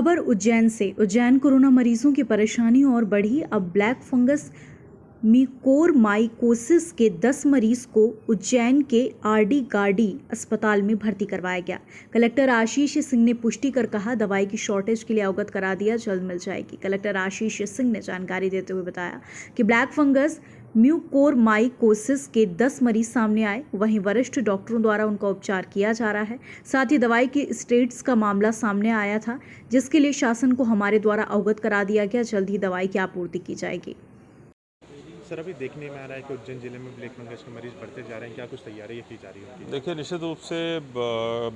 खबर उज्जैन से। उज्जैन कोरोना मरीजों की परेशानी और बढ़ी। अब ब्लैक फंगस म्यूकोरमाइकोसिस के 10 मरीज को उज्जैन के आरडी गार्डी अस्पताल में भर्ती करवाया गया। कलेक्टर आशीष सिंह ने पुष्टि कर कहा, दवाई की शॉर्टेज के लिए अवगत करा दिया, जल्द मिल जाएगी। कलेक्टर आशीष सिंह ने जानकारी देते हुए बताया कि ब्लैक फंगस म्यूकोरमाइकोसिस के 10 मरीज सामने आए, वहीं वरिष्ठ डॉक्टरों द्वारा उनका उपचार किया जा रहा है। साथ ही दवाई की स्टेट्स का मामला सामने आया था, जिसके लिए शासन को हमारे द्वारा अवगत करा दिया गया। जल्द ही दवाई की आपूर्ति की जाएगी। सर, अभी देखने में आ रहा है कि उज्जैन जिले में ब्लैक फंगस के मरीज बढ़ते जा रहे हैं, क्या कुछ तैयारी की जा रही है? देखिए, निश्चित रूप से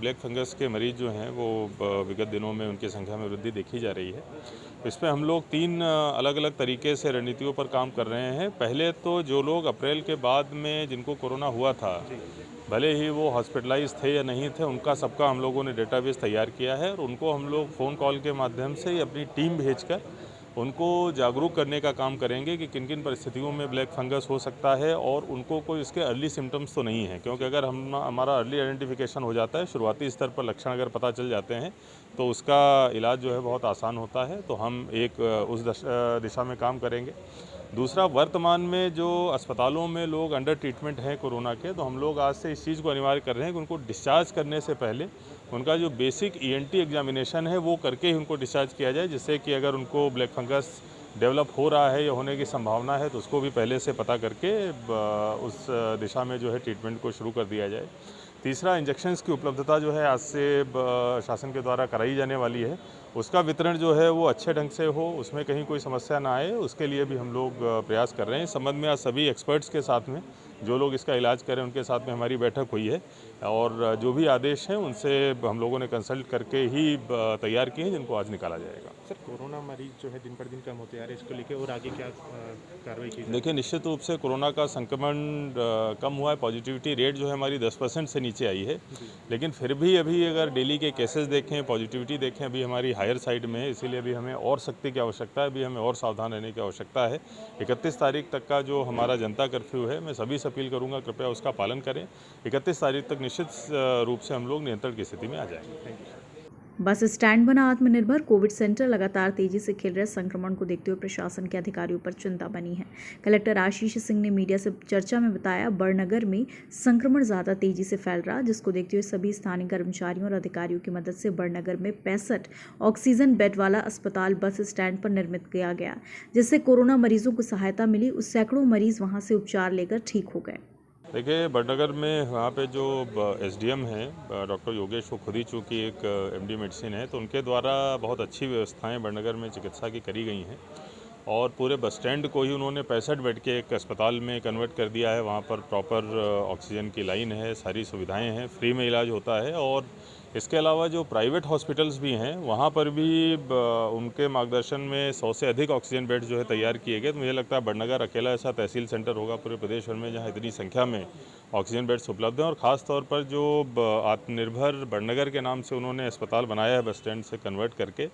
ब्लैक फंगस के मरीज जो हैं वो विगत दिनों में उनकी संख्या में वृद्धि देखी जा रही है। इस पर हम लोग 3 अलग अलग तरीके से रणनीतियों पर काम कर रहे हैं। पहले तो जो लोग अप्रैल के बाद में जिनको कोरोना हुआ था, भले ही वो हॉस्पिटलाइज थे या नहीं थे, उनका सबका हम लोगों ने डेटाबेस तैयार किया है और उनको हम लोग फ़ोन कॉल के माध्यम से अपनी टीम भेजकर उनको जागरूक करने का काम करेंगे कि किन किन परिस्थितियों में ब्लैक फंगस हो सकता है और उनको कोई इसके अर्ली सिम्टम्स तो नहीं है, क्योंकि अगर हमारा अर्ली आइडेंटिफिकेशन हो जाता है, शुरुआती स्तर पर लक्षण अगर पता चल जाते हैं तो उसका इलाज जो है बहुत आसान होता है। तो हम एक उस दिशा में काम करेंगे। दूसरा, वर्तमान में जो अस्पतालों में लोग अंडर ट्रीटमेंट हैं कोरोना के, तो हम लोग आज से इस चीज़ को अनिवार्य कर रहे हैं कि उनको डिस्चार्ज करने से पहले उनका जो बेसिक ENT एग्जामिनेशन है वो करके ही उनको डिस्चार्ज किया जाए, जिससे कि अगर उनको ब्लैक फंगस डेवलप हो रहा है या होने की संभावना है तो उसको भी पहले से पता करके उस दिशा में जो है ट्रीटमेंट को शुरू कर दिया जाए। तीसरा, इंजेक्शन्स की उपलब्धता जो है आज से शासन के द्वारा कराई जाने वाली है, उसका वितरण जो है वो अच्छे ढंग से हो, उसमें कहीं कोई समस्या ना आए, उसके लिए भी हम लोग प्रयास कर रहे हैं। इस संबंध में आज सभी एक्सपर्ट्स के साथ में जो लोग इसका इलाज करें उनके साथ में हमारी बैठक हुई है और जो भी आदेश हैं उनसे हम लोगों ने कंसल्ट करके ही तैयार किए हैं, जिनको आज निकाला जाएगा। सर, कोरोना मरीज जो है दिन पर दिन कम होते आ रहे हैं, इसको लेकर और आगे क्या कार्रवाई की? देखिए, निश्चित रूप से कोरोना का संक्रमण कम हुआ है। पॉजिटिविटी रेट जो है हमारी 10% से नीचे आई है, लेकिन फिर भी अभी अगर डेली के केसेस देखें, पॉजिटिविटी देखें, अभी हमारी हायर साइड में है, इसीलिए अभी हमें और सख्ती की आवश्यकता है, अभी हमें और सावधान रहने की आवश्यकता है। 31 तारीख तक का जो हमारा जनता कर्फ्यू है, मैं सभी से अपील करूंगा कृपया उसका पालन करें। 31 तारीख तक निश्चित रूप से हम लोग नियंत्रण की स्थिति में आ जाएंगे। बस स्टैंड बना आत्मनिर्भर कोविड सेंटर। लगातार तेजी से खिल रहे संक्रमण को देखते हुए प्रशासन के अधिकारियों पर चिंता बनी है। कलेक्टर आशीष सिंह ने मीडिया से चर्चा में बताया, बड़नगर में संक्रमण ज्यादा तेजी से फैल रहा, जिसको देखते हुए सभी स्थानीय कर्मचारियों और अधिकारियों की मदद से बड़नगर में 65 ऑक्सीजन बेड वाला अस्पताल बस स्टैंड पर निर्मित किया गया, जिससे कोरोना मरीजों को सहायता मिली। उस सैकड़ों मरीज वहां से उपचार लेकर ठीक हो गए। देखिए, बड़नगर में वहाँ पे जो SDM हैं डॉक्टर योगेश, वो खुद ही चूँकि एक MD मेडिसिन है, तो उनके द्वारा बहुत अच्छी व्यवस्थाएं बड़नगर में चिकित्सा की करी गई हैं और पूरे बस स्टैंड को ही उन्होंने 65 बेड के एक अस्पताल में कन्वर्ट कर दिया है। वहाँ पर प्रॉपर ऑक्सीजन की लाइन है, सारी सुविधाएं हैं, फ्री में इलाज होता है। और इसके अलावा जो प्राइवेट हॉस्पिटल्स भी हैं वहाँ पर भी उनके मार्गदर्शन में 100 से अधिक ऑक्सीजन बेड जो है तैयार किए गए। तो मुझे लगता है बड़नगर अकेला ऐसा तहसील सेंटर होगा पूरे प्रदेश भर में जहाँ इतनी संख्या में ऑक्सीजन बेड्स उपलब्ध हैं। और ख़ास तौर पर जो आत्मनिर्भर बड़नगर के नाम से उन्होंने अस्पताल बनाया है बस स्टैंड से कन्वर्ट करके,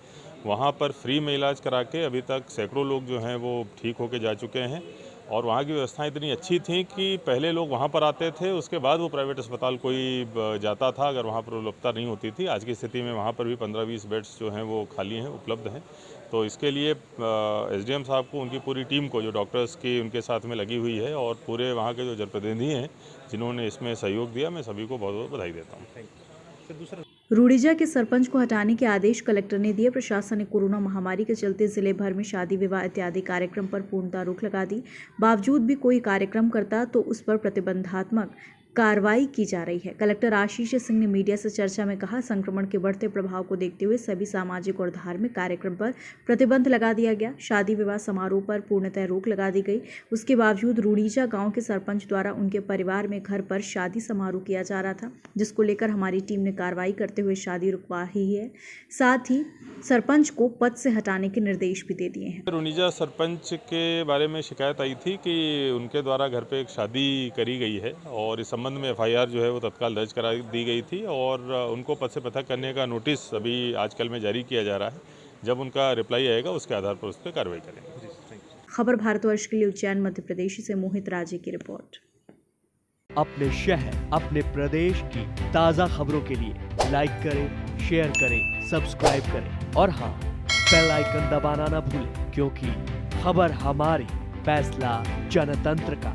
वहाँ पर फ्री में इलाज करा के अभी तक सैकड़ों लोग जो हैं वो ठीक होके जा चुके हैं। और वहाँ की व्यवस्थाएं इतनी अच्छी थी कि पहले लोग वहाँ पर आते थे, उसके बाद वो प्राइवेट अस्पताल कोई जाता था अगर वहाँ पर उपलब्धता नहीं होती थी। आज की स्थिति में वहाँ पर भी 15-20 बेड्स जो हैं वो खाली हैं, उपलब्ध हैं। तो इसके लिए SDM साहब को, उनकी पूरी टीम को, जो डॉक्टर्स की उनके साथ में लगी हुई है, और पूरे वहाँ के जो जनप्रतिनिधि हैं जिन्होंने इसमें सहयोग दिया, मैं सभी को बहुत बहुत बधाई देता हूँ। रूड़ीजा के सरपंच को हटाने के आदेश कलेक्टर ने दिए। प्रशासन ने कोरोना महामारी के चलते जिले भर में शादी विवाह इत्यादि कार्यक्रम पर पूर्णतः रोक लगा दी। बावजूद भी कोई कार्यक्रम करता तो उस पर प्रतिबंधात्मक कार्रवाई की जा रही है। कलेक्टर आशीष सिंह ने मीडिया से चर्चा में कहा, संक्रमण के बढ़ते प्रभाव को देखते हुए सभी सामाजिक और धार्मिक कार्यक्रम पर प्रतिबंध लगा दिया गया। शादी विवाह समारोह पर पूर्णतः रोक लगा दी गई। उसके बावजूद रूड़ीजा गांव के सरपंच द्वारा उनके परिवार में घर पर शादी समारोह किया जा रहा था, जिसको लेकर हमारी टीम ने कार्रवाई करते हुए शादी रुकवाई है। साथ ही सरपंच को पद से हटाने के निर्देश भी दे दिए हैं। रूड़ीजा सरपंच के बारे में शिकायत आई थी कि उनके द्वारा घर पे एक शादी करी गई है और इस संबंध में FIR जो है वो तत्काल दर्ज करा दी गई थी और उनको पद से पृथक करने का नोटिस अभी आजकल में जारी किया जा रहा है। जब उनका रिप्लाई आएगा उसके आधार पर उस पर कार्रवाई करेंगे। खबर भारतवर्ष के लिए उज्जैन मध्य प्रदेश से मोहित राजे की रिपोर्ट। अपने शहर, अपने प्रदेश की ताज़ा खबरों के लिए लाइक करें, शेयर करें, सब्सक्राइब करें और हाँ, बेल आइकन दबाना ना भूलें, क्योंकि खबर हमारी, फैसला जनतंत्र का।